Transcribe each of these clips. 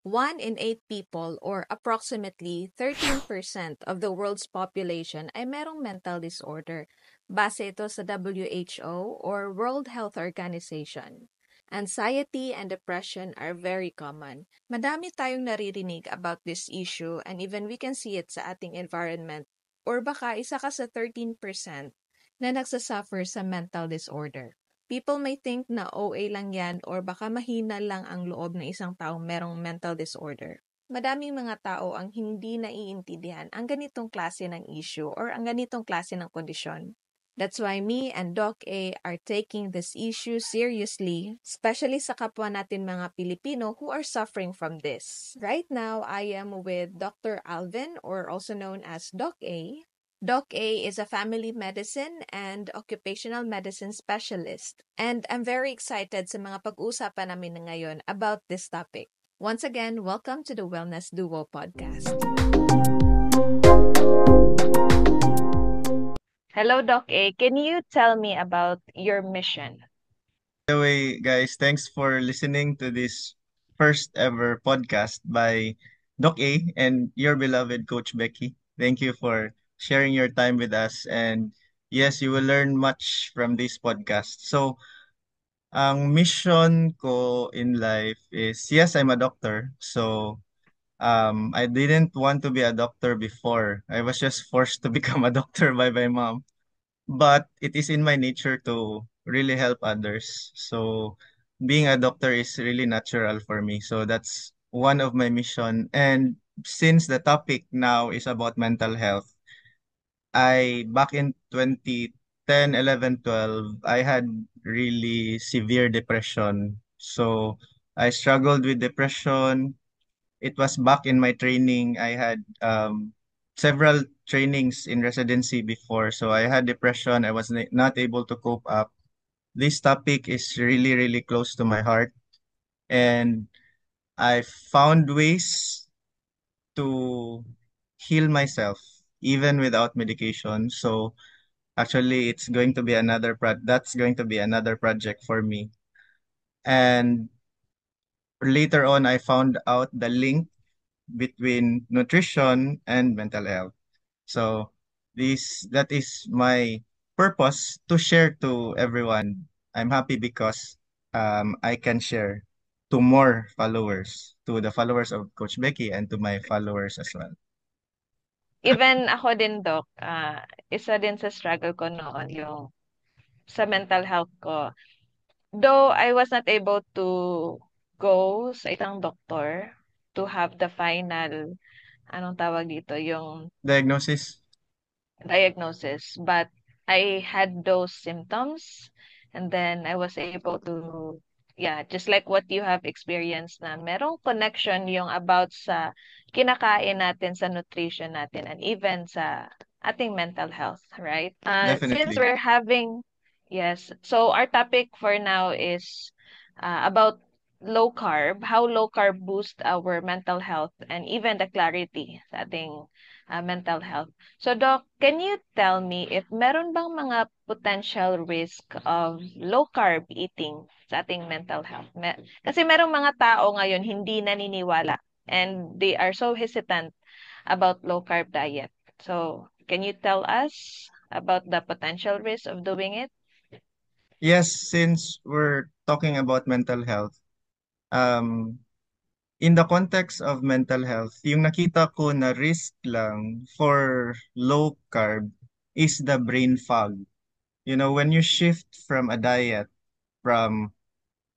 1 in 8 people or approximately 13% of the world's population ay merong mental disorder. Base ito sa WHO or World Health Organization. Anxiety and depression are very common. Madami tayong naririnig about this issue and even we can see it sa ating environment. Or baka isa ka sa 13% na nagsasuffer sa mental disorder. People may think na OA lang yan or baka mahina lang ang loob ng isang taong merong mental disorder. Madaming mga tao ang hindi naiintindihan ang ganitong klase ng issue or ang ganitong klase ng kondisyon. That's why me and Doc A are taking this issue seriously, especially sa kapwa natin mga Pilipino who are suffering from this. Right now, I am with Dr. Alvin, or also known as Doc A. Doc A is a family medicine and occupational medicine specialist, and I'm very excited sa mga pag-uusapan namin ngayon about this topic. Once again, welcome to the Wellness Duo podcast. Hello, Doc A. Can you tell me about your mission? By the way, guys, thanks for listening to this first ever podcast by Doc A and your beloved Coach Becky. Thank you for sharing your time with us. And yes, you will learn much from this podcast. So, ang mission ko in life is, yes, I'm a doctor. So, I didn't want to be a doctor before. I was just forced to become a doctor by my mom. But it is in my nature to really help others. So being a doctor is really natural for me. So that's one of my mission. And since the topic now is about mental health, I back in 2010, 11, 12, I had really severe depression. So I struggled with depression. It was back in my training. I had several trainings in residency before. So I had depression. I was not able to cope up. This topic is really, really close to my heart. And I found ways to heal myself even without medication. So actually it's going to be that's going to be another project for me. And later on I found out the link between nutrition and mental health. So that is my purpose to share to everyone. I'm happy because I can share to more followers, to the followers of Coach Becky and to my followers as well. Even ako din, Doc, isa din sa struggle ko noon yung sa mental health ko. Though I was not able to go sa isang doktor to have the final, anong tawag dito, yung Diagnosis? diagnosis, but I had those symptoms and then I was able to, yeah, just like what you have experienced na merong connection yung about sa kinakain natin, sa nutrition natin, and even sa ating mental health, right? Since Definitely. we're having, yes, so our topic for now is about low carb, how low carb boost our mental health and even the clarity sa ating mental health. So, Doc, can you tell me if meron bang mga potential risk of low carb eating sa ating mental health? Kasi merong mga tao ngayon hindi naniniwala and they are so hesitant about low carb diet. So, can you tell us about the potential risk of doing it? Yes, since we're talking about mental health, um, in the context of mental health, yung nakita ko na risk lang for low carb is the brain fog. You know, when you shift from a diet from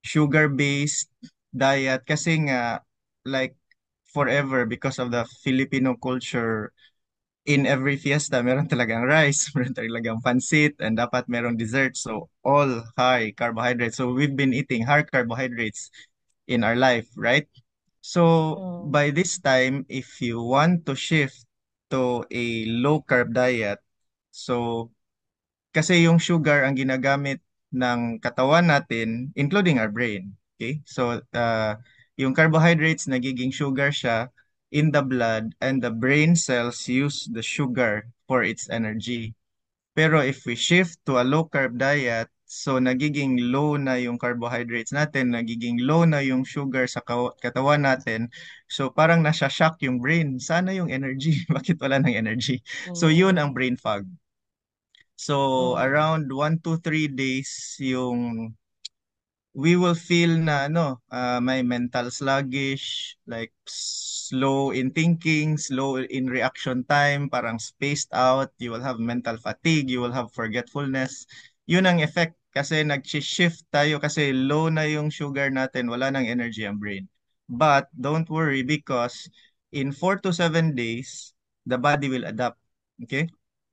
sugar-based diet, kasi nga, like, forever, because of the Filipino culture, in every fiesta, meron talagang rice, meron talagang pancit, and dapat merong dessert. So, all high carbohydrates. So, we've been eating high carbohydrates in our life, right? So, Mm. by this time, if you want to shift to a low carb diet, so kasi yung sugar ang ginagamit ng katawan natin, including our brain. Okay? So, yung carbohydrates, nagiging sugar siya in the blood and the brain cells use the sugar for its energy. Pero if we shift to a low carb diet, So nagiging low na yung carbohydrates natin, nagiging low na yung sugar sa katawan natin. So parang nasa-shock yung brain. Sana yung energy. Bakit wala ng energy? So yun ang Mm, brain fog. So mm, around 1 to 3 days yung we will feel na may mental sluggish, like slow in thinking, slow in reaction time, parang spaced out, you will have mental fatigue, you will have forgetfulness. Yun ang effect kasi nag-shift tayo kasi low na yung sugar natin, wala nang energy ang brain. But don't worry because in 4 to 7 days, the body will adapt. Okay?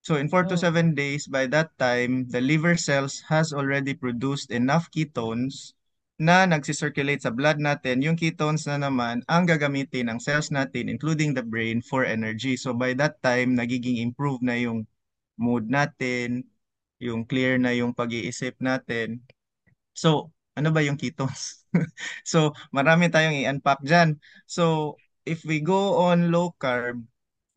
So in 4 to 7 days, by that time, the liver cells has already produced enough ketones na nagsisirculate sa blood natin. Yung ketones na naman ang gagamitin ng cells natin, including the brain, for energy. So by that time, nagiging improve na yung mood natin, yung clear na yung pag-iisip natin. So, ano ba yung ketones? So, marami tayong i-unpack dyan. So, if we go on low carb,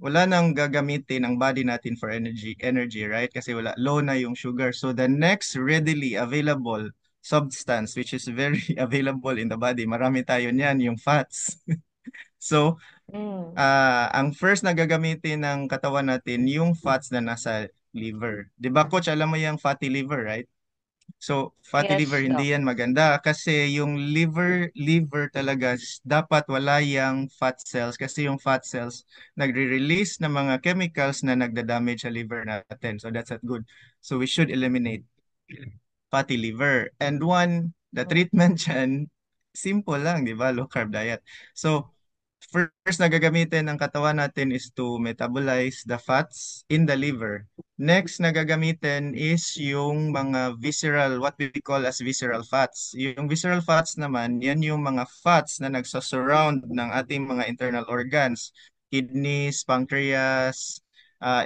wala nang gagamitin ang body natin for energy, right? Kasi wala, low na yung sugar. So, the next readily available substance, which is very available in the body, marami tayo niyan, yung fats. So, mm. ang first na gagamitin ng katawan natin, yung fats na nasa liver. 'Di ba, coach, alam mo yung fatty liver, right? So, fatty liver, Yes, Doc. hindi yan maganda kasi yung liver talaga dapat wala yung fat cells kasi yung fat cells nagre-release ng mga chemicals na nagda-damage sa liver natin. So, that's not good. So, we should eliminate fatty liver. And the Mm, treatment dyan, simple lang, di ba? Low carb diet. So, first na gagamitin ng katawan natin is to metabolize the fats in the liver. Next na gagamitin is yung mga visceral, what we call as visceral fats. Yung visceral fats naman, yan yung mga fats na nagsasurround ng ating mga internal organs. Kidneys, pancreas,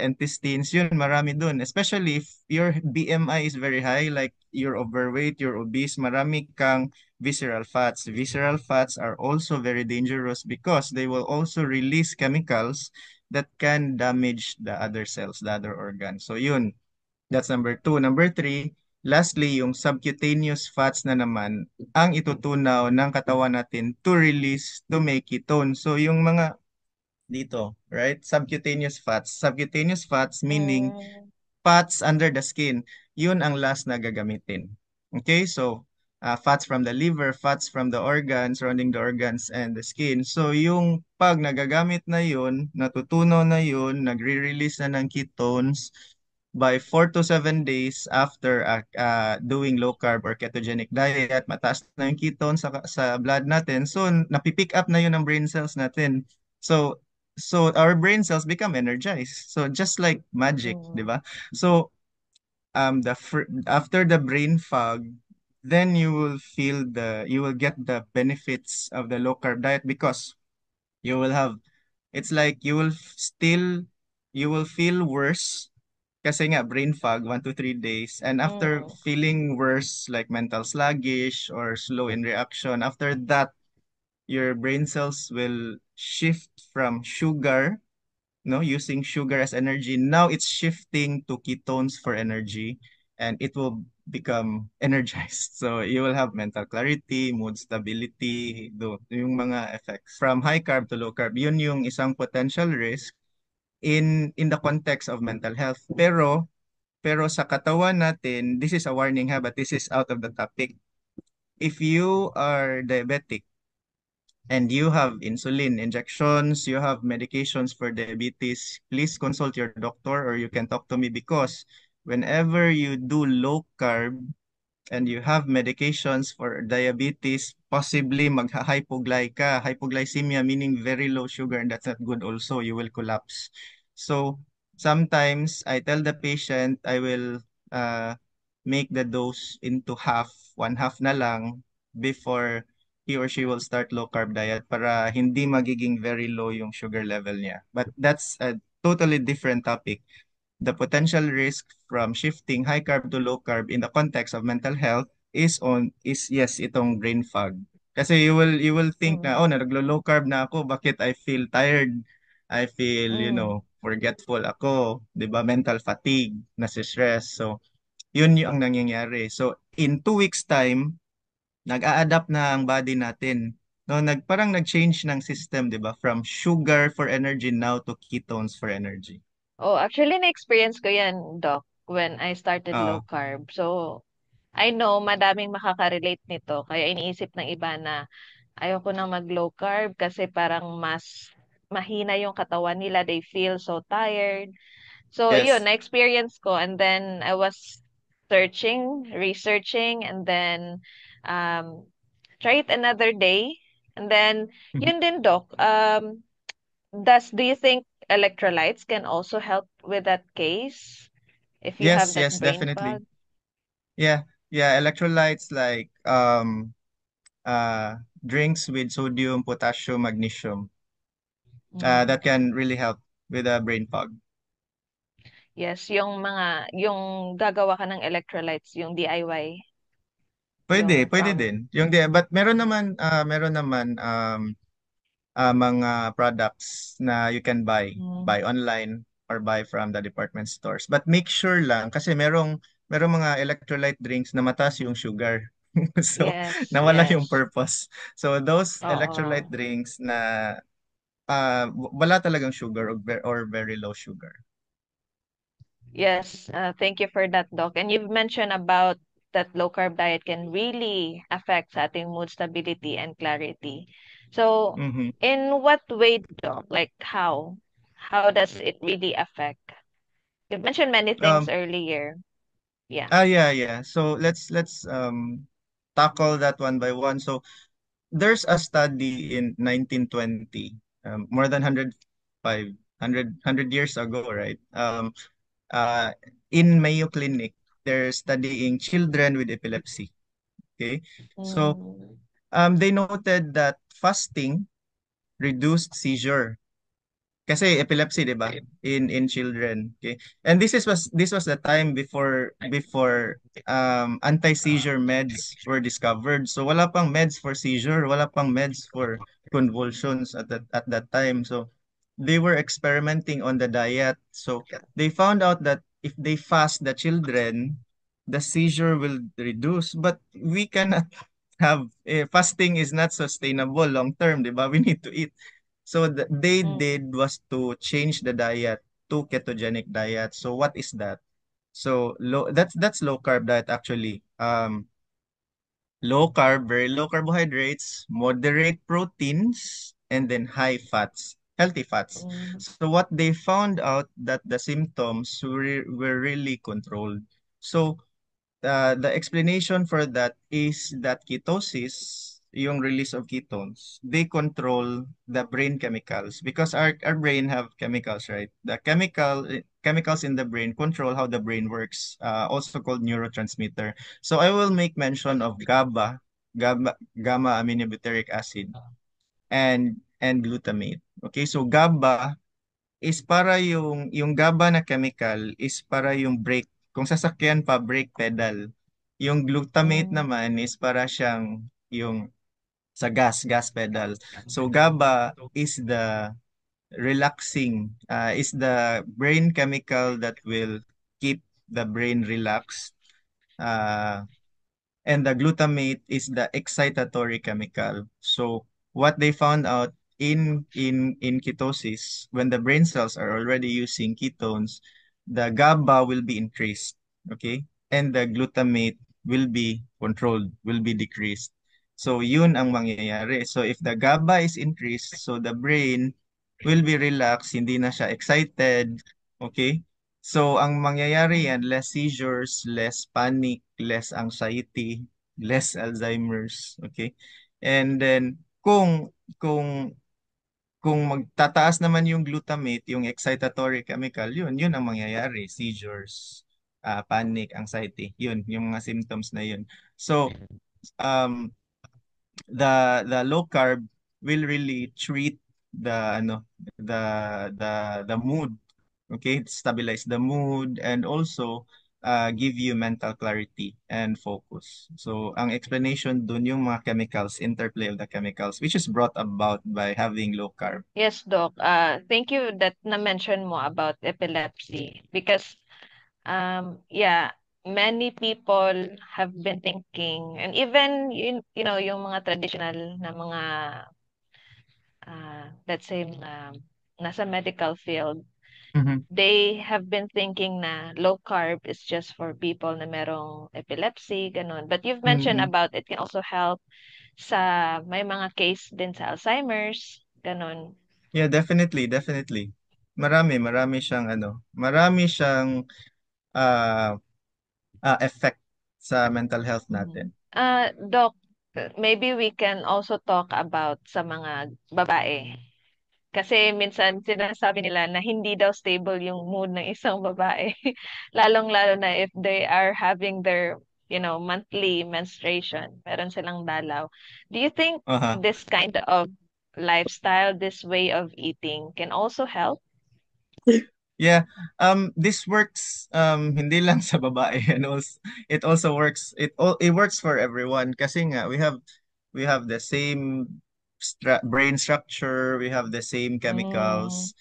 intestines, yun, marami dun. Especially if your BMI is very high, like you're overweight, you're obese, marami kang visceral fats. Visceral fats are also very dangerous because they will also release chemicals that can damage the other cells, the other organs. So yun, that's number two. Number three, lastly, yung subcutaneous fats na naman ang itutunaw ng katawan natin to release, to make ketone. So yung mga dito, right? Subcutaneous fats. Subcutaneous fats meaning mm, fats under the skin, yun ang last na gagamitin. Okay, so fats from the liver, fats from the organs, surrounding the organs and the skin. So yung pag nagagamit na yun, natutunaw na yun, nagre-release na ng ketones by 4 to 7 days after doing low carb or ketogenic diet, mataas na yung ketones sa blood natin. So napipick up na yun ng brain cells natin. So our brain cells become energized. So just like magic, di mm, ba? So after the brain fog, then you will get the benefits of the low carb diet because you will have it's like you will feel worse kasi nga brain fog 1 to 3 days, and after mm, feeling worse like mental sluggish or slow in reaction, after that your brain cells will shift from sugar, no, using sugar as energy. Now it's shifting to ketones for energy and it will become energized. So you will have mental clarity, mood stability, yung mga effects. From high carb to low carb, yun yung isang potential risk in the context of mental health. Pero sa katawan natin, this is a warning ha, but this is out of the topic. If you are diabetic, and you have insulin injections, you have medications for diabetes, please consult your doctor or you can talk to me because whenever you do low carb and you have medications for diabetes, possibly magha-hypogly ka. Hypoglycemia meaning very low sugar and that's not good also. You will collapse. So sometimes I tell the patient I will uh, make the dose into half, one half na lang before he or she will start low carb diet para hindi magiging very low yung sugar level niya. But that's a totally different topic. The potential risk from shifting high carb to low carb in the context of mental health is yes, itong brain fog. Kasi you will think na, oh, mm, naglo-low carb na ako, bakit I feel tired? I feel, mm, forgetful ako, 'di ba? Mental fatigue, nasi-stress. So Yun yung ang nangyayari. So, in 2 weeks time, nag-a-adapt na ang body natin. No, parang nag-change ng system, 'di ba? From sugar for energy now to ketones for energy. Oh, actually, na-experience ko yan, Doc, when I started low Ah, carb. So, I know madaming makaka-relate nito. Kaya iniisip ng iba na ayoko nang mag-low carb kasi parang mas mahina yung katawan nila. They feel so tired. So, yun, yes. na-experience ko. And then, I was searching, researching, and then, um, try it another day. And then, Mhm. yun din, Doc. Do you think electrolytes can also help with that case if you have Yes, that yes, brain definitely. fog? Yeah. Yeah, electrolytes like drinks with sodium, potassium, magnesium. Mm. That can really help with brain fog. Yes, yung gagawa ka ng electrolytes, yung DIY, Pwede, yung pwede from, din. Yung but meron naman mga products na you can buy mm, online or buy from the department stores. But make sure lang kasi merong mga electrolyte drinks na mataas yung sugar. So yes, nawala yung yes. purpose. So those electrolyte Oo. drinks na wala talagang sugar or very low sugar. Yes, thank you for that, Doc. And you've mentioned about that low carb diet can really affect sa ating mood stability and clarity. So, Mm-hmm. in what way, Doc? Like how? How does it really affect? You've mentioned many things Um, earlier. Yeah. yeah. So let's tackle that one by one. So there's a study in 1920, more than 100 years ago, right? Uh, in Mayo Clinic, they're studying children with epilepsy. Okay, so Mm, they noted that fasting reduced seizure. Kasi epilepsy, 'di ba? In children. Okay. And this was the time before anti-seizure meds were discovered. So wala pang meds for seizure, wala pang meds for convulsions at that time. So they were experimenting on the diet. So they found out that if they fast the children, the seizure will reduce. But we cannot have fasting is not sustainable long term, 'di ba? We need to eat. So they mm, did was to change the diet to ketogenic diet. So what is that? So that's low carb diet actually. Low carb, very low carbohydrates, moderate proteins, and then high fats, healthy fats. mm. So what they found out that the symptoms were really controlled. So the explanation for that is that ketosis, yung release of ketones, they control the brain chemicals because our brain have chemicals, right? The chemicals in the brain control how the brain works, also called neurotransmitter. So I will make mention of gamma aminobutyric acid, and glutamate. Okay, so GABA is para yung GABA na chemical is para yung brake. Kung sasakyan pa, brake pedal. Yung glutamate Mm, naman is para siyang yung sa gas pedal. So GABA is the is the brain chemical that will keep the brain relaxed. Uh, and the glutamate is the excitatory chemical. So what they found out in ketosis, when the brain cells are already using ketones, the GABA will be increased, okay? And the glutamate will be controlled, will be decreased. So yun ang mangyayari. So if the GABA is increased, so the brain will be relaxed, hindi na siya excited, okay? So, ang mangyayari mm. yan, less seizures, less panic, less anxiety, less Alzheimer's, okay? And then, kung kung magtataas naman yung glutamate, yung excitatory chemical, yun ang mangyayari, seizures, panic, anxiety, yung mga symptoms na yun. So, um, the low carb will really treat the mood, okay, stabilize the mood and also give you mental clarity and focus. So ang explanation dun yung mga chemicals, interplay of the chemicals, which is brought about by having low carb. Yes, Doc. Thank you that na-mention mo about epilepsy because yeah, many people have been thinking, and even yung mga traditional na mga let's say nasa medical field, Mhm. they have been thinking na low carb is just for people na merong epilepsy, ganun. But you've mentioned Mm. about it can also help sa may mga case din sa Alzheimer's, ganun. Yeah, definitely, definitely. Marami siyang marami siyang ah effect sa mental health Mhm. natin. Doc, maybe we can also talk about sa mga babae. Kasi minsan sinasabi nila na hindi daw stable yung mood ng isang babae. Lalong-lalo na if they are having their, monthly menstruation. Meron silang dalaw. Do you think Aha. this kind of lifestyle, this way of eating can also help? Yeah, this works hindi lang sa babae and also it works for everyone kasi nga we have the same brain structure, we have the same Mm, chemicals.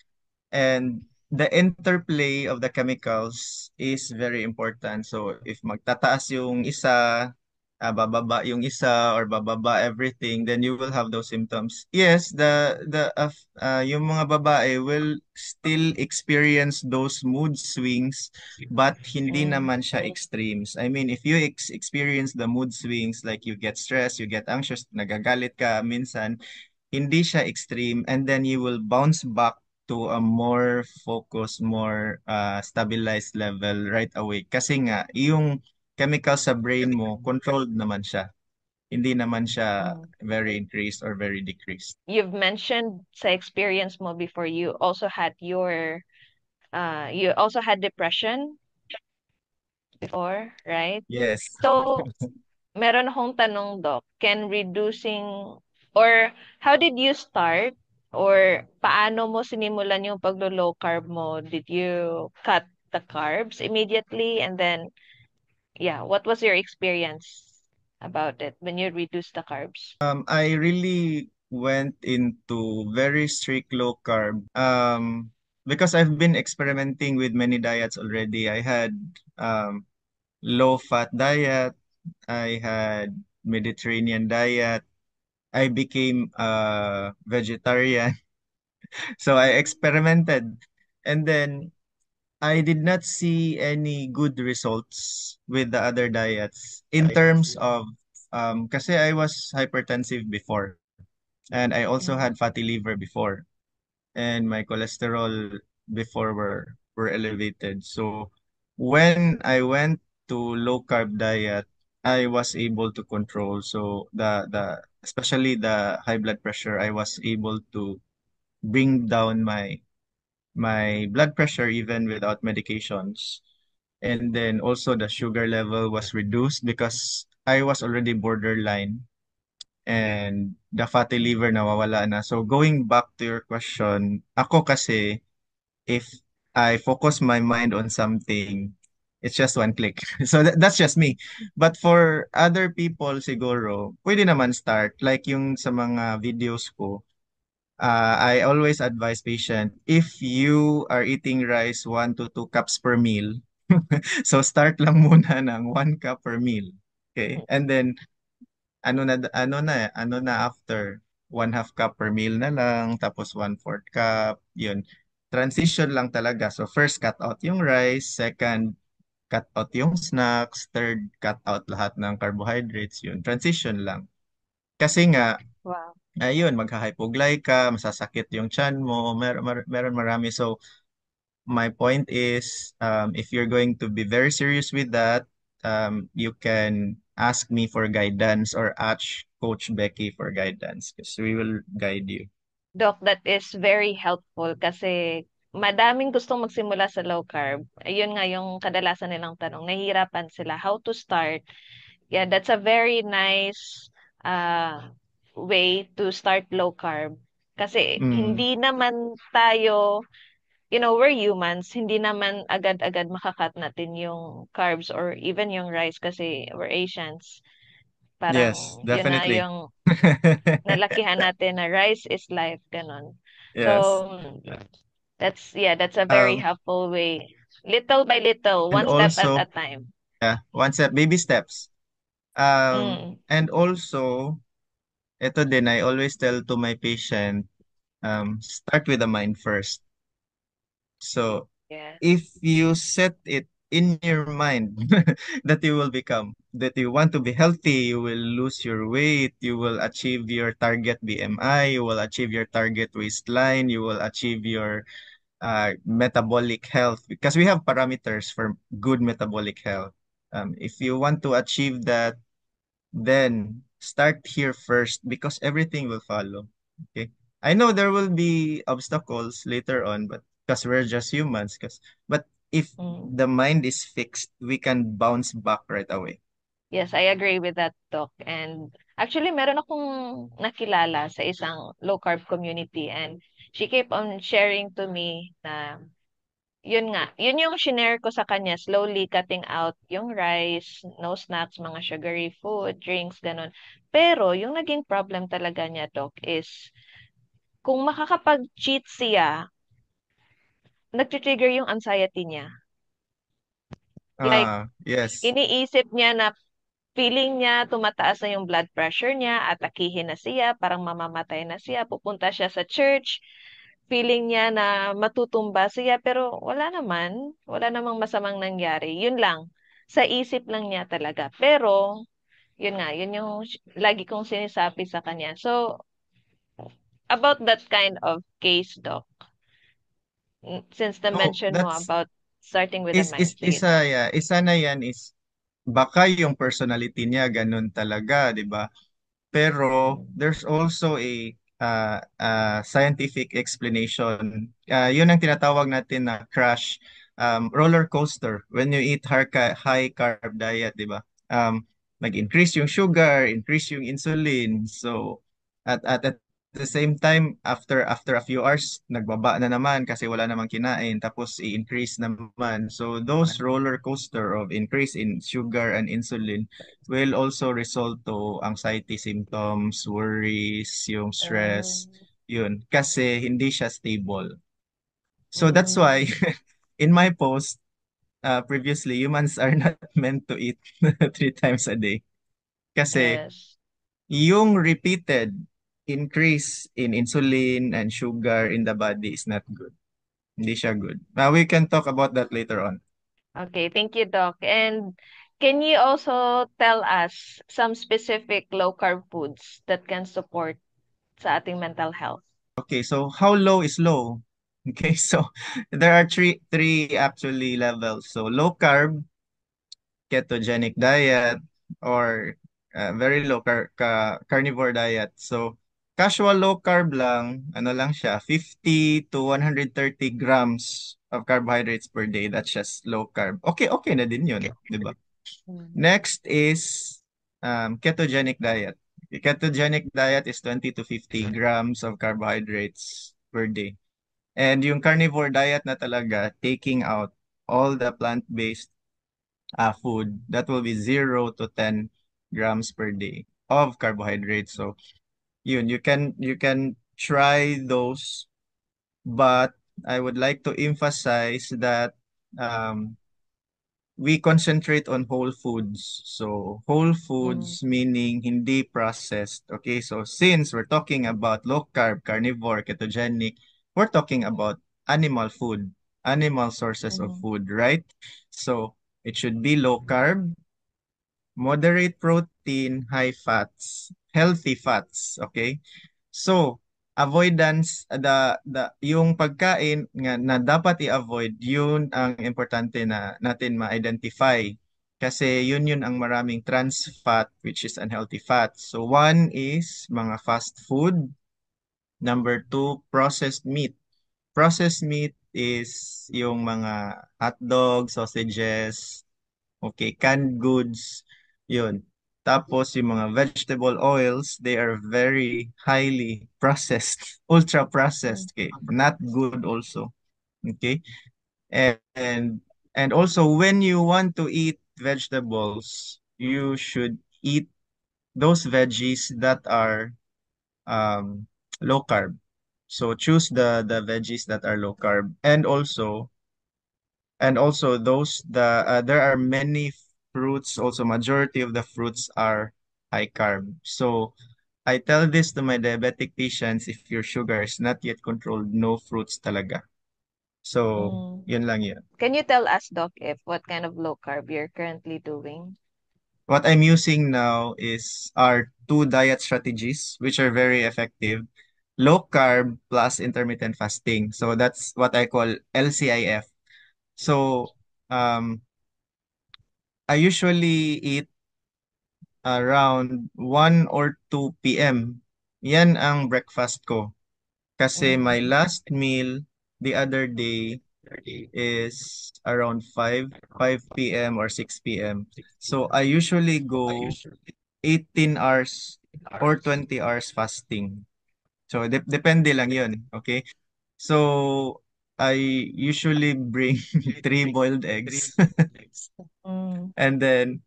And the interplay of the chemicals is very important. So if magtataas yung isa, bababa yung isa or bababa everything, then you will have those symptoms. Yes, yung mga babae will still experience those mood swings, but hindi mm, naman siya extremes. I mean, if you experience the mood swings, like you get stressed, you get anxious, nagagalit ka minsan, hindi siya extreme, and then you will bounce back to a more focused, more stabilized level right away. Kasi nga, yung chemical sa brain mo, controlled naman siya. Hindi naman siya mm. very increased or very decreased. You've mentioned sa experience mo before you also had depression before, right? Yes. So, meron akong tanong, Doc. Can reducing or how did you start or paano mo sinimulan yung paglo-low carb mo? Did you cut the carbs immediately and then, yeah, what was your experience about it when you reduced the carbs? I really went into very strict low carb because I've been experimenting with many diets already. I had low fat diet, I had Mediterranean diet, I became a vegetarian. So I experimented, and then I did not see any good results with the other diets in terms of kasi I was hypertensive before, and I also Mm. had fatty liver before, and my cholesterol before were elevated. So when I went to low carb diet, I was able to control. So the especially the high blood pressure, I was able to bring down my blood pressure even without medications. And then also the sugar level was reduced because I was already borderline, and the fatty liver nawawala na. So going back to your question, ako kasi if I focus my mind on something, it's just one click. So that's just me. But for other people siguro, pwede naman start like yung sa mga videos ko. I always advise patient if you are eating rice 1 to 2 cups per meal, so start lang muna ng 1 cup per meal. Okay? And then after 1/2 cup per meal na lang, tapos 1/4 cup, yun. Transition lang talaga. So first cut out yung rice, second cut out yung snacks, third cut out lahat ng carbohydrates, yun. Transition lang. Kasi nga, Wow. ayun, magha-hypoglyc ka, masasakit yung tiyan mo, meron marami. So my point is, if you're going to be very serious with that, you can ask me for guidance or ask Coach Becky for guidance because we will guide you. Doc, that is very helpful kasi madaming gustong magsimula sa low carb. Ayun nga yung kadalasan nilang tanong, nahihirapan sila how to start. Yeah, that's a very nice way to start low carb. Kasi Mm, hindi naman tayo, we're humans, hindi naman agad-agad makakat natin yung carbs or even yung rice kasi we're Asians. yes, Parang yun na definitely. yung nalakihan natin na rice is life, ganon. So, Yes. that's a very Um, helpful way. Little by little, and one step at also, a time. Yeah, one step, baby steps. Mm. And also, ito din, I always tell to my patient, start with the mind first. So, Yeah. if you set it in your mind that you will become, that you want to be healthy, you will lose your weight, you will achieve your target BMI, you will achieve your target waistline, you will achieve your metabolic health, because we have parameters for good metabolic health. If you want to achieve that, then start here first because everything will follow. Okay. I know there will be obstacles later on, but because we're just humans, but if Mm. the mind is fixed, we can bounce back right away. Yes, I agree with that, Doc. And actually, meron akong nakilala sa isang low carb community, and she kept on sharing to me na yun nga, yun yung shinare ko sa kanya, slowly cutting out yung rice, no snacks, mga sugary food, drinks, ganun. Pero yung naging problem talaga niya, Doc, is kung makakapag-cheat siya, nagti-trigger yung anxiety niya. Like, Yes. iniisip niya na feeling niya tumataas na yung blood pressure niya, atakihin na siya, parang mamamatay na siya, pupunta siya sa church, feeling niya na matutumba siya, pero wala namang masamang nangyari. Yun lang, sa isip lang niya talaga. Pero, yun nga, yun yung lagi kong sinasabi sa kanya. So, about that kind of case, Doc, since the No, mention mo that's about starting with the mind. Sige, isa, yeah, isa na yan is baka yung personality niya ganun talaga, 'di ba? Pero Doc. there's also a scientific explanation. Yun ang tinatawag natin na crash, roller coaster. When you eat high carb diet, di ba? Nag-increase yung sugar, increase yung insulin. So at the same time, after a few hours, nagbaba na naman kasi wala namang kinain. Tapos i-increase naman. So those roller coaster of increase in sugar and insulin will also result to anxiety symptoms, worries, yung stress, Um, yun. Kasi hindi siya stable. So that's why mm, in my post previously, humans are not meant to eat 3 times a day. Kasi yes. yung repeated increase in insulin and sugar in the body is not good. Hindi siya good. We can talk about that later on. Okay, thank you, Doc. And can you also tell us some specific low carb foods that can support sa ating mental health? Okay, so how low is low? Okay, so there are three actually levels. So low carb, ketogenic diet, or very low carnivore diet. So casual low carb lang, ano lang siya, 50 to 130 grams of carbohydrates per day. That's just low carb. Okay, okay na din yun, di ba? Mm. Next is ketogenic diet. The ketogenic diet is 20 to 50 grams of carbohydrates per day. And yung carnivore diet na talaga, taking out all the plant-based food, that will be 0 to 10 grams per day of carbohydrates. So, you can try those, but I would like to emphasize that um, we concentrate on whole foods. So, whole Mm. foods meaning hindi processed. Okay, so since we're talking about low carb, carnivore, ketogenic, we're talking about animal food, animal sources of Mm. food, right? So, it should be low carb, moderate protein, high fats, healthy fats, okay? So, avoidance, yung pagkain nga na dapat i-avoid, yun ang importante na natin ma-identify. Kasi yun ang maraming trans fat, which is unhealthy fat. So, one is mga fast food. Number two, processed meat. Processed meat is yung mga hotdog, sausages, okay, canned goods, yun. Tapos yung mga vegetable oils, they are very highly processed, ultra Mm. processed, okay, not good also, okay? And and also when you want to eat vegetables, you should eat those veggies that are um low carb. So choose the veggies that are low carb, and also those there are many fruits, also majority of the fruits are high carb. So I tell this to my diabetic patients, if your sugar is not yet controlled, no fruits talaga. So, Mm. yun lang yun. Can you tell us, Doc, if what kind of low carb you're currently doing? What I'm using now is are two diet strategies, which are very effective. Low carb plus intermittent fasting. So that's what I call LCIF. So um, I usually eat around 1 or 2 p.m. Yan ang breakfast ko. Kasi my Mm. last meal the other day is around 5 p.m. or 6 p.m. So I usually go 18 hours or 20 hours fasting. So depende lang 'yun, okay? So I usually bring three boiled eggs Mm. and then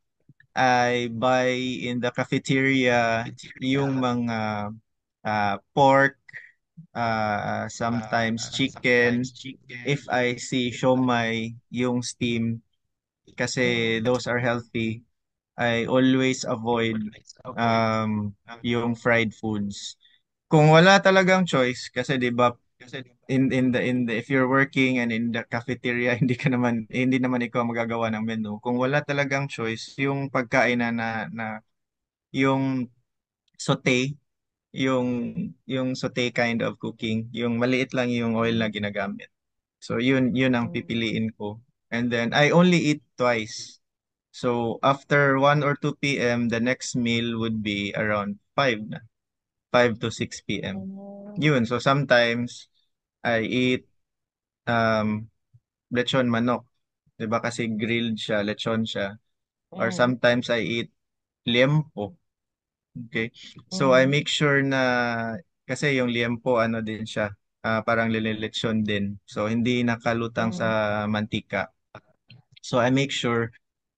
I buy in the cafeteria yung mga pork, sometimes chicken. If I see siomai, yung steam, kasi Mm. those are healthy. I always avoid yung fried foods. Kung wala talagang choice, kasi 'di ba in the if you're working and in the cafeteria hindi naman ikaw magagawa ng menu. Kung wala talagang choice, yung pagkain na yung saute, yung yung saute kind of cooking, yung maliit lang yung oil na Mm. ginagamit. So yun ang Mm. pipiliin ko. And then I only eat twice. So after 1 or 2 p.m., the next meal would be around 5 na, 5 to 6 p.m. Mm. Yun, so sometimes I eat um lechon manok. 'Di ba kasi grilled siya, lechon siya. Or Mm. sometimes I eat liempo. Okay? So I Mm. make sure na kasi yung liempo ano din siya, parang lechon din. So hindi nakalutang sa Mm. mantika. So I make sure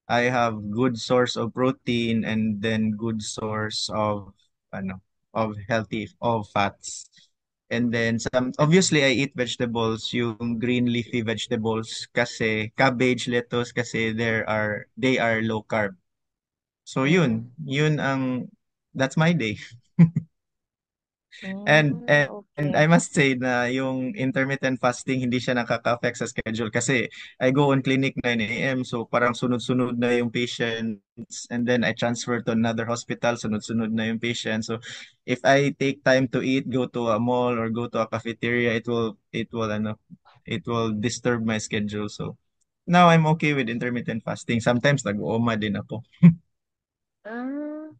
I have good source of protein and then good source of ano of healthy of fats. And then some obviously I eat vegetables, yung green leafy vegetables kasi cabbage, lettuce kasi they are low carb. So Mm. yun ang that's my day. And Mm. and I Okay. must say na yung intermittent fasting hindi siya nakaka-affect sa schedule kasi I go on clinic 9 a.m. so parang sunod-sunod na yung patients and then I transfer to another hospital, sunod-sunod na yung patient. So if I take time to eat, go to a mall or go to a cafeteria, it will disturb my schedule. So now I'm okay with intermittent fasting. Sometimes nag-uoma din ako. Ah,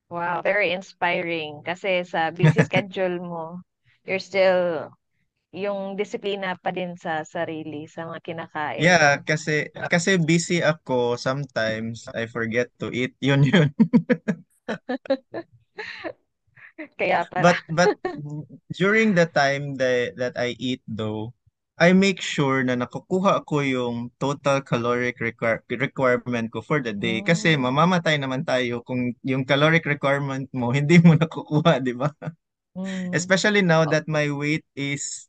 wow, very inspiring. Kasi sa busy schedule mo, you're still yung disiplina pa din sa sarili, sa mga kinakain Yeah, mo. kasi busy ako, sometimes I forget to eat. Yun. Kaya para. But during the time that I eat though, I make sure na nakukuha ko yung total caloric requirement ko for the day kasi Mm. mamamatay naman tayo kung yung caloric requirement mo hindi mo nakukuha, di ba? Mm. Especially now Oh. that my weight is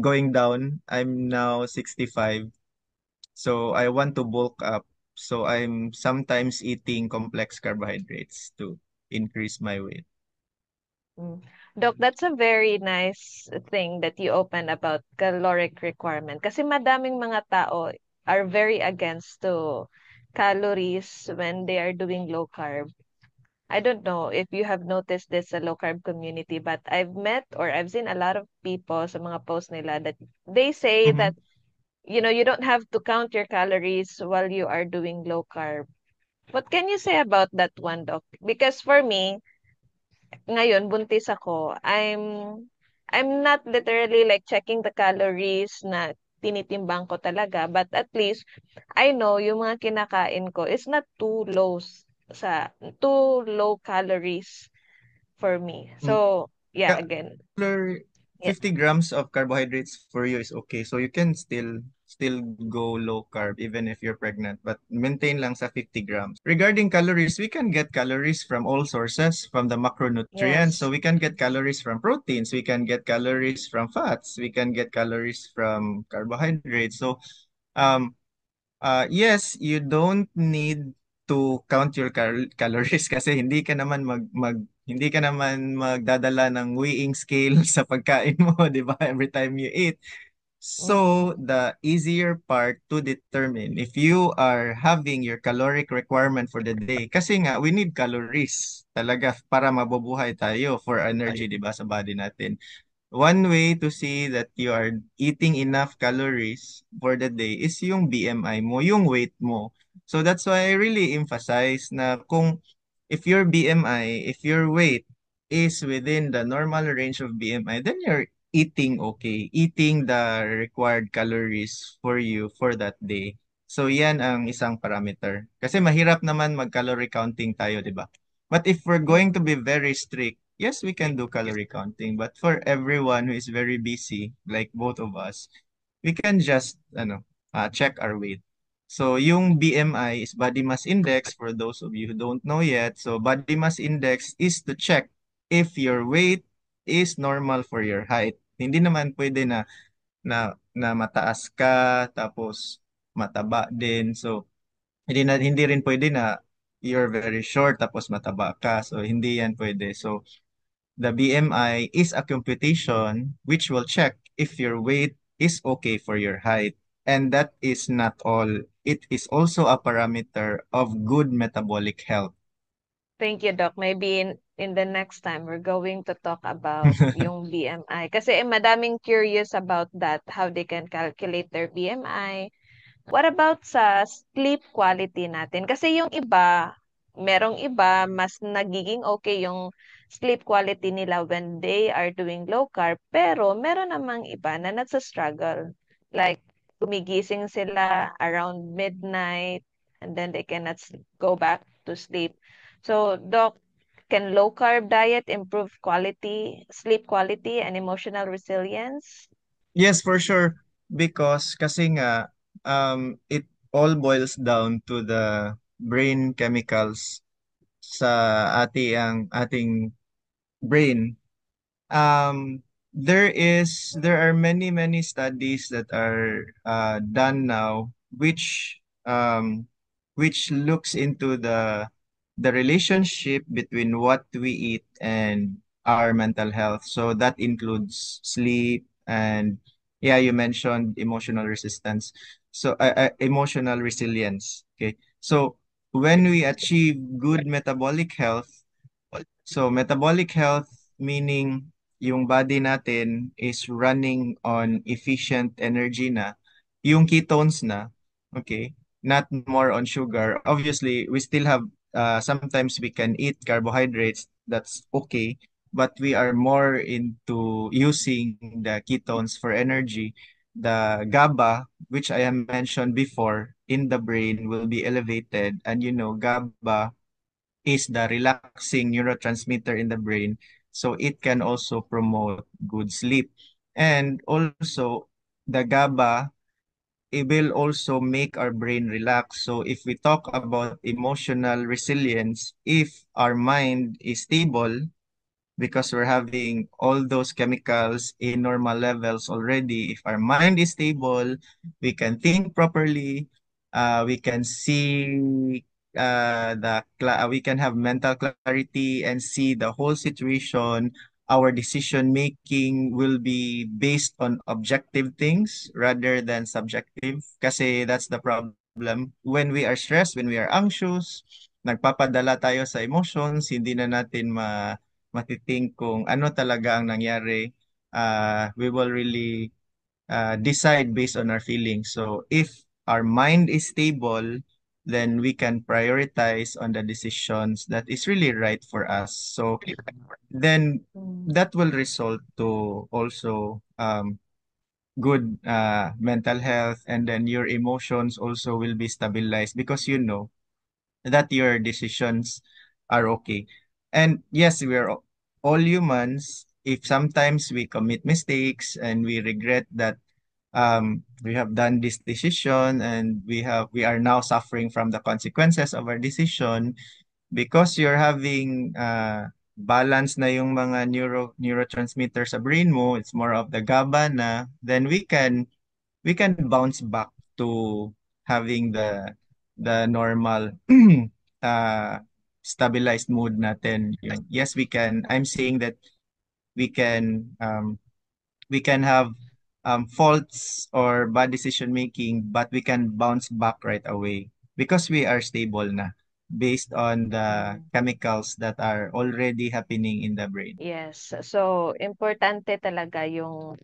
going down. I'm now 65. So I want to bulk up. So I'm sometimes eating complex carbohydrates to increase my weight. Mm. Doc, that's a very nice thing that you open about caloric requirement. Kasi madaming mga tao are very against to calories when they are doing low carb. I don't know if you have noticed this sa low carb community, but I've met or I've seen a lot of people sa mga posts nila that they say Mhm. that, you don't have to count your calories while you are doing low carb. What can you say about that one, Doc? Because for me, ngayon buntis ako, I'm not literally like checking the calories na tinitimbang ko talaga, but at least I know yung mga kinakain ko is not sa too low calories for me. So, Mm. yeah, Ka- again. Color Yeah. 50 grams of carbohydrates for you is okay. So you can still go low carb even if you're pregnant, but maintain lang sa 50 grams. Regarding calories, we can get calories from all sources, from the macronutrients. So Yes. we can get calories from proteins, we can get calories from fats, we can get calories from carbohydrates. So um Yes, you don't need to count your calories kasi hindi ka naman magdadala ng weighing scale sa pagkain mo, 'di ba? Every time you eat. Mm. So, the easier part to determine if you are having your caloric requirement for the day, kasi nga, we need calories talaga para mabubuhay tayo for energy, di ba, sa body natin. One way to see that you are eating enough calories for the day is yung BMI mo, yung weight mo. So that's why I really emphasize na kung if your BMI, if your weight is within the normal range of BMI, then you're eating okay, eating the required calories for you for that day. So yan ang isang parameter. Kasi mahirap naman mag-calorie counting tayo, di ba? But if we're going to Mm. be very strict, yes, we can do calorie counting. But for everyone who is very busy, like both of us, we can just check our weight. So yung BMI is body mass index for those of you who don't know yet. So body mass index is to check if your weight is normal for your height. Hindi naman pwede na mataas ka tapos mataba din. So hindi rin pwede na you're very short tapos mataba ka. So hindi yan pwede. So the BMI is a computation which will check if your weight is okay for your height. And that is not all. It is also a parameter of good metabolic health. Thank you, Doc. Maybe in the next time, we're going to talk about yung BMI. Kasi madaming curious about that, how they can calculate their BMI. What about sa sleep quality natin? Kasi yung iba, merong iba, mas nagiging okay yung sleep quality nila when they are doing low carb. Pero meron namang iba na nagsa-struggle. Like, gumigising sila around midnight and then they cannot go back to sleep. So, Doc, can low carb diet improve quality, sleep quality and emotional resilience? Yes, for sure. Because kasi nga, it all boils down to the brain chemicals sa ating brain. There are many studies that are done now which looks into the relationship between what we eat and our mental health. So that includes sleep and yeah, you mentioned emotional resistance. So emotional resilience. Okay. So when we achieve good metabolic health, so metabolic health meaning yung body natin is running on efficient energy na, yung ketones na, okay, not more on sugar. Obviously, we still have, sometimes we can eat carbohydrates, that's okay, but we are more into using the ketones for energy. The GABA, which I have mentioned before, in the brain will be elevated, and GABA is the relaxing neurotransmitter in the brain. So it can also promote good sleep. And also, the GABA, it will also make our brain relax. So if we talk about emotional resilience, if our mind is stable, because we're having all those chemicals in normal levels already. If our mind is stable, we can think properly, we can see we can have mental clarity and see the whole situation. Our decision making will be based on objective things rather than subjective. Kasi that's the problem. When we are stressed, when we are anxious, nagpapadala tayo sa emotions, hindi na natin matithink kung ano talaga ang nangyari. We will really decide based on our feelings. So if our mind is stable, then we can prioritize on the decisions that is really right for us. So then Mm. that will result to also good mental health, and then your emotions also will be stabilized because you know that your decisions are okay. And yes, we are all humans. If sometimes we commit mistakes and we regret that we have done this decision and we are now suffering from the consequences of our decision because you're having balance na yung mga neurotransmitters sa brain mo, it's more of the GABA na, then we can bounce back to having the normal uh, stabilized mood natin. Yung, yes, we can. I'm saying that we can we can have faults or bad decision making, but we can bounce back right away because we are stable na based on the Mm. chemicals that are already happening in the brain. Yes. So, importante talaga yung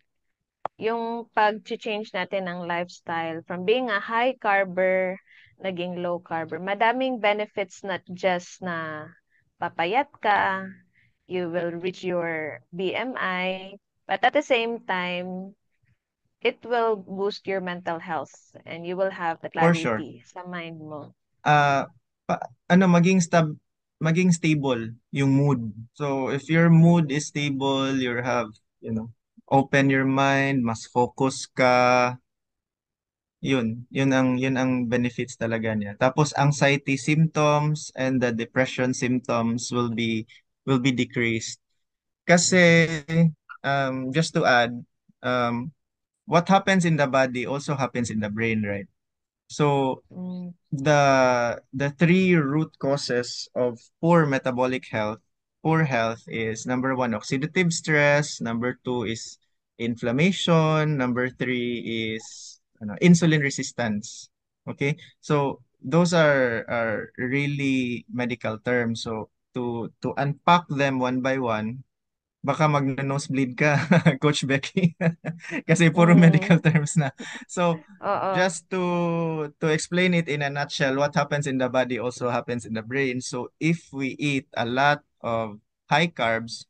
pag-change natin ng lifestyle from being a high carber, naging low carber. Madaming benefits, not just na papayat ka, you will reach your BMI, but at the same time, it will boost your mental health and you will have the For sure. clarity sa mind mo. uh, ano maging stable yung mood. So if your mood is stable, you have, open your mind, mas focus ka, yun ang benefits talaga niya. Tapos anxiety symptoms and the depression symptoms will be decreased. Kasi just to add, um what happens in the body also happens in the brain, right? So Mm, the three root causes of poor health is number one, oxidative stress, number two is inflammation, number three is insulin resistance. Okay, so those are really medical terms. So to unpack them one by one, baka mag-nosebleed ka, Coach Becky. Kasi puro medical mm, terms na. So, oo. just to explain it in a nutshell, what happens in the body also happens in the brain. So, if we eat a lot of high carbs,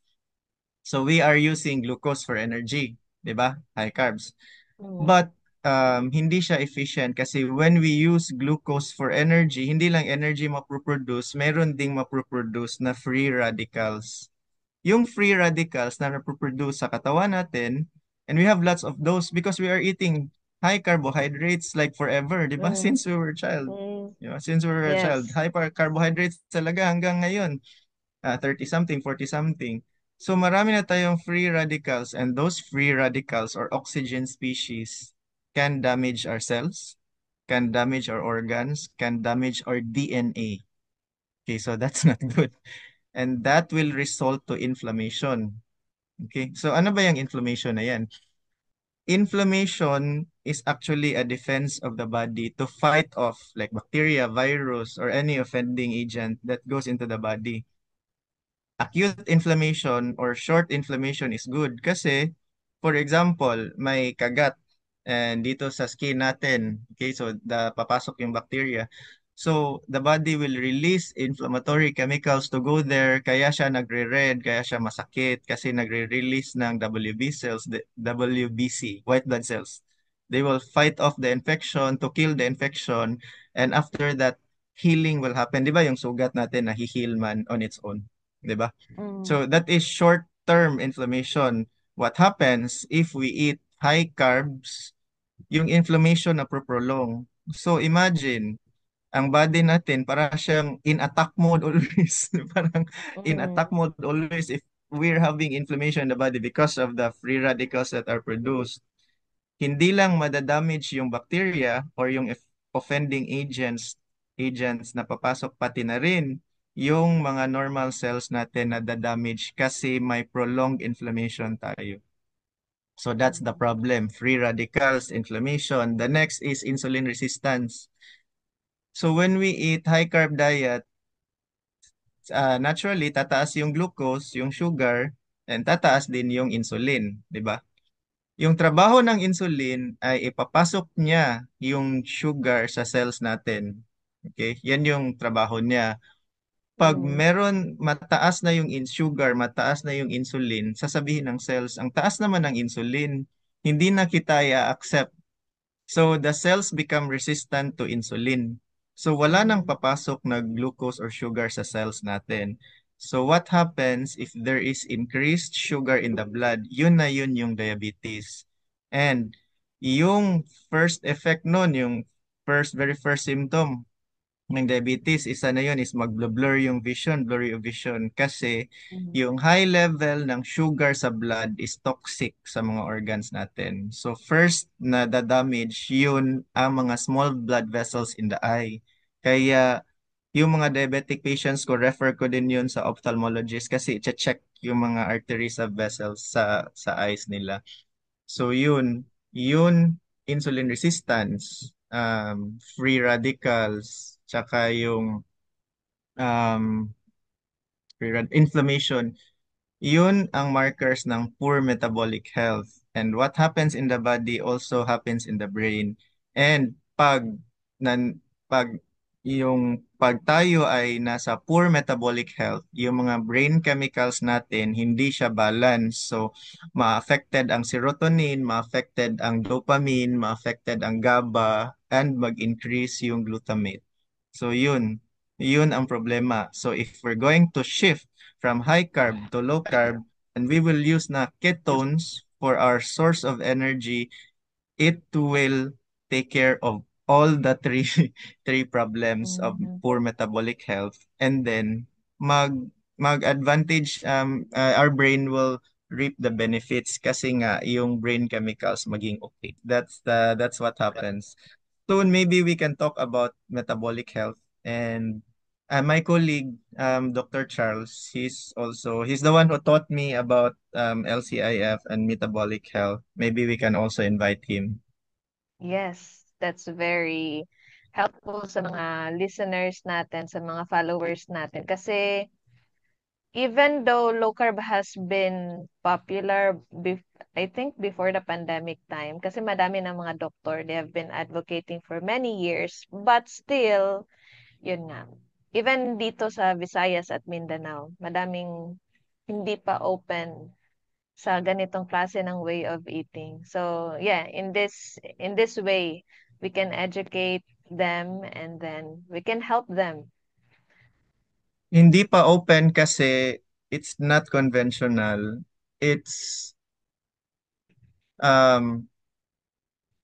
so we are using glucose for energy, 'di ba? High carbs. Mm, But hindi siya efficient kasi when we use glucose for energy, hindi lang energy maproproduce, meron ding maproproduce na free radicals. Yung free radicals na napoproduce sa katawan natin, and we have lots of those because we are eating high carbohydrates like forever, di ba? mm, Since we were a child. mm, Since we were a child, yes. high carbohydrates talaga hanggang ngayon, 30 something, 40 something. So marami na tayong free radicals, and those free radicals or oxygen species can damage our cells, can damage our organs, can damage our DNA. Okay, so that's not good. And that will result to inflammation. Okay, so ano ba yung inflammation na yan? Inflammation is actually a defense of the body to fight off like bacteria, virus, or any offending agent that goes into the body. Acute inflammation or short inflammation is good kasi, for example, may kagat and dito sa skin natin, okay, so papasok yung bacteria. So, the body will release inflammatory chemicals to go there, kaya siya nagre-red, kaya siya masakit, kasi nagre-release ng WB cells, the WBC, white blood cells. They will fight off the infection to kill the infection, and after that, healing will happen. Di ba yung sugat natin na heal man on its own? Di ba? Mm, So that is short-term inflammation. What happens if we eat high carbs, yung inflammation na prolong. So imagine, ang body natin para siyang in attack mode always. Parang in mm, attack mode always if we're having inflammation in the body because of the free radicals that are produced. Hindi lang madadamage yung bacteria or yung offending agents na papasok, pati na rin yung mga normal cells natin na damage kasi may prolonged inflammation tayo. So that's the mm, problem. Free radicals, inflammation. The next is insulin resistance. So when we eat high carb diet, naturally tataas yung glucose, yung sugar, and tataas din yung insulin, 'di ba? Yung trabaho ng insulin ay ipapasok niya yung sugar sa cells natin. Okay? Yan yung trabaho niya. Pag mm, meron mataas na yung sugar, mataas na yung insulin, sasabihin ng cells, ang taas naman ng insulin, hindi na kita i-accept. So the cells become resistant to insulin. So wala nang mm, papasok na glucose or sugar sa cells natin. So what happens if there is increased sugar in the blood? Yun yung diabetes. And yung first effect nun, yung very first symptom, ng diabetes, isa na yun is mag-blur yung vision, blurry of vision. Kasi Mhm. yung high level ng sugar sa blood is toxic sa mga organs natin. So first na damage yun ang mga small blood vessels in the eye. Kaya yung mga diabetic patients ko, refer ko din yun sa ophthalmologist kasi check yung mga arteries of vessels sa eyes nila. So yun insulin resistance, free radicals, tsaka yung um, inflammation, yun ang markers ng poor metabolic health. And what happens in the body also happens in the brain. And pag pag tayo ay nasa poor metabolic health, yung mga brain chemicals natin hindi siya balance. So ma-affected ang serotonin, ma-affected ang dopamine, ma-affected ang GABA, and mag-increase yung glutamate. So yun ang problema. So if we're going to shift from high carb to low carb, and we will use na ketones for our source of energy, it will take care of all the three three problems of Mhm. poor metabolic health, and then mag advantage, our brain will reap the benefits kasi nga yung brain chemicals maging okay. That's what happens. Soon maybe we can talk about metabolic health, and my colleague, Dr. Charles, he's the one who taught me about LCIF and metabolic health. Maybe we can also invite him. Yes, that's very helpful sa mga listeners natin, sa mga followers natin. Kasi even though low carb has been popular, I think before the pandemic time, kasi madami ng mga doktor, they have been advocating for many years, but still, yun nga, even dito sa Visayas at Mindanao, madaming hindi pa open sa ganitong klase ng way of eating. So, yeah, in this way, we can educate them and then we can help them. Hindi pa open kasi it's not conventional. It's, um,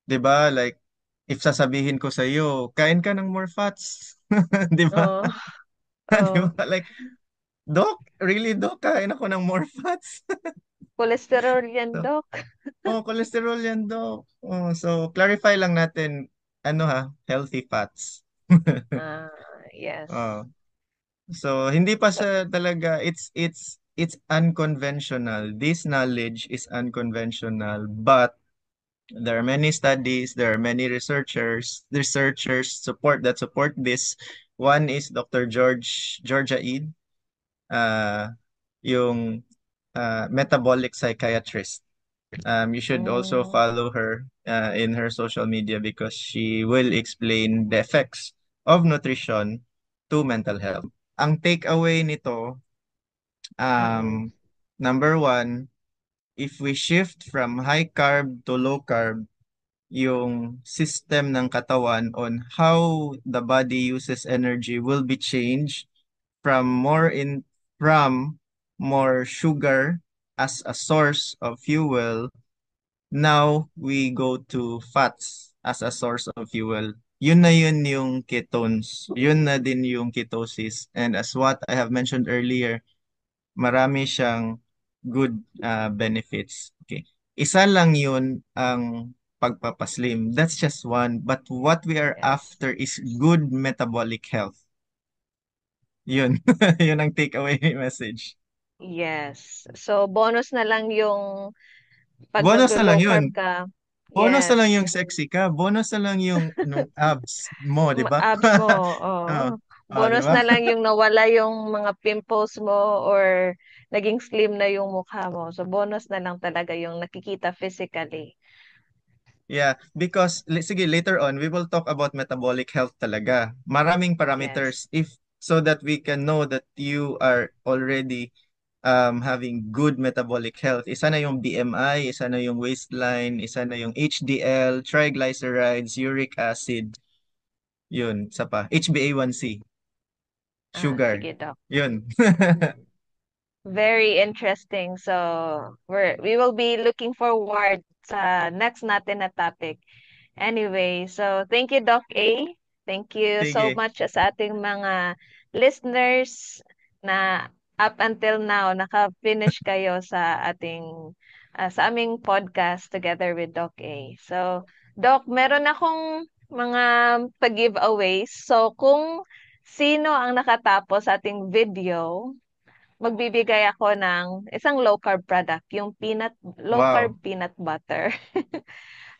'di ba, like if sasabihin ko sa iyo, kain ka ng more fats, 'di ba? Oh, 'Di oh, ba? Like, Doc, really, Doc, kain ako ng more fats. cholesterol yan, So, Doc. oh, cholesterol yan, Doc. Oh, so clarify lang natin, ano ha, healthy fats. Ah, yes. Oh. So hindi pa So, siya talaga, it's unconventional. This knowledge is unconventional, but there are many studies, there are many researchers support this. One is Dr. Georgia Ede, uh, yung metabolic psychiatrist. You should also mm, follow her in her social media because she will explain the effects of nutrition to mental health. Ang takeaway nito, mm, number one, if we shift from high carb to low carb, yung system ng katawan on how the body uses energy will be changed from from more sugar as a source of fuel. Now we go to fats as a source of fuel. Yun yung ketones. Yun na din yung ketosis. And as what I have mentioned earlier, marami siyang good benefits. Okay. Isa lang yun ang pagpapaslim. That's just one. But what we are yes. after is good metabolic health. Yun. Yun ang takeaway message. Yes. So, bonus na lang yung pag Bonus na lang maglo-low yun. carb ka. Bonus na lang Yes. yung sexy ka. Bonus na lang yung abs mo, di ba? Abs mo, Oh, oo. di Bonus ba? na lang yung nawala yung mga pimples mo or naging slim na yung mukha mo. So, bonus na lang talaga yung nakikita physically. Yeah, because sige, later on we will talk about metabolic health talaga. Maraming Yes. parameters if so that we can know that you are already having good metabolic health. Isa na yung BMI, isa na yung waistline, isa na yung HDL, triglycerides, uric acid, yun, isa pa, HbA1c, Ah, sugar. sige, Doc. Yun. Mm. Very interesting. So, we will be looking forward sa next natin na topic. Anyway, so thank you, Doc A. Thank you so Sige. much sa ating mga listeners na up until now naka-finish kayo sa sa aming podcast together with Doc A. So, Doc, meron akong mga pag-giveaways. So, kung sino ang nakatapos sa ating video, magbibigay ako ng isang low carb product, yung low carb Wow. peanut butter.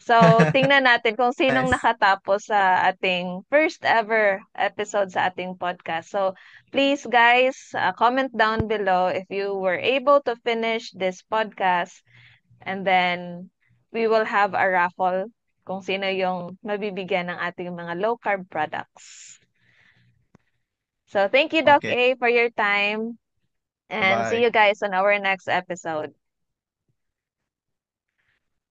So, tingnan natin kung sinong Nice. nakatapos sa ating first ever episode sa ating podcast. So, please guys, comment down below if you were able to finish this podcast, and then we will have a raffle kung sino yung mabibigyan ng ating mga low carb products. So, thank you, Doc Okay. A, for your time, and see Bye-bye. you guys on our next episode.